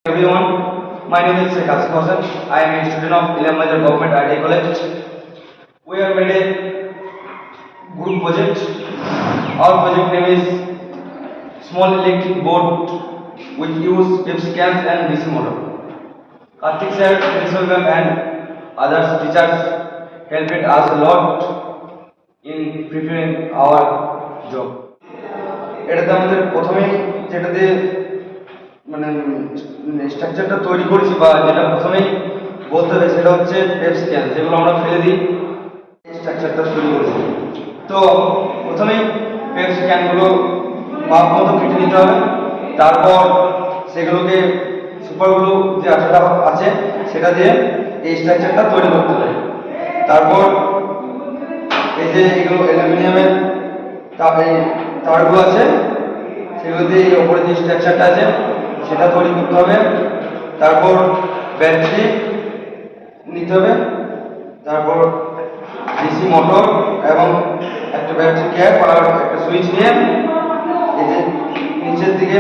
Everyone, my name is Sheikh Asif Hassan. I am a student of Ilam Nazar Government ITI College. We have made a group project. Our project name is Small Electric Board which use PEP scans and DC motor. Karthik sir, principal ma'am and other teachers helped us a lot in preparing our job. এটাতে আমাদের প্রথমেই যেটাতে মানে স্ট্রাকচারটা তৈরি করেছি বা যেটা প্রথমেই বলতে হবে সেটা হচ্ছে পেপ স্ক্যান, যেগুলো আমরা ফেলে দিই স্ট্রাকচারটা তৈরি করেছি। তো প্রথমেই পেপ স্ক্যানগুলো মাপ মতো কেটে নিতে হবে, তারপর সেগুলোকে সুপারগুলো যে আঠাটা আছে সেটা দিয়ে এই স্ট্রাকচারটা তৈরি করতে হবে। তারপর এই যে এগুলো অ্যালুমিনিয়ামের তারগুলো আছে সেগুলো দিয়ে এই ওপরে যে স্ট্রাকচারটা আছে সেটা তৈরি করতে হবে। তারপর ব্যাটারি নিতে হবে, তারপর ডিসি মোটর এবং একটা ব্যাটারি ক্যাপ আর একটা সুইচ নিয়ে এই যে নিচের দিকে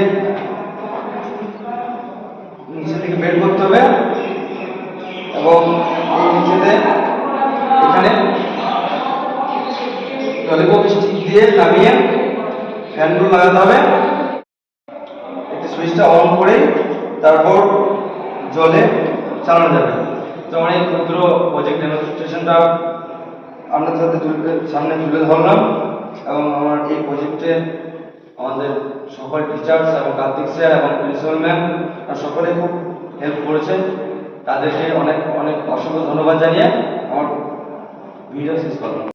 বের করতে হবে এবং এই নিচেতে এখানে ললিপপ স্টিক দিয়ে লাগিয়ে ফ্যানগুলো লাগাতে হবে। সুইচটা অন করে তারপর জলে চালানো যাবে। তো আমরা এই ক্ষুদ্র প্রজেক্ট ডেমনস্ট্রেশনটা আপনাদের সামনে তুলে ধরলাম এবং আমার এই প্রজেক্টে আমাদের সকল টিচার্স এবং কার্তিক স্যার এবং প্রিন্সিপাল ম্যাম সকলে খুব হেল্প করেছে। তাদেরকে অনেক অনেক অসংখ্য ধন্যবাদ জানিয়ে আমার ভিডিও শেষ করলাম।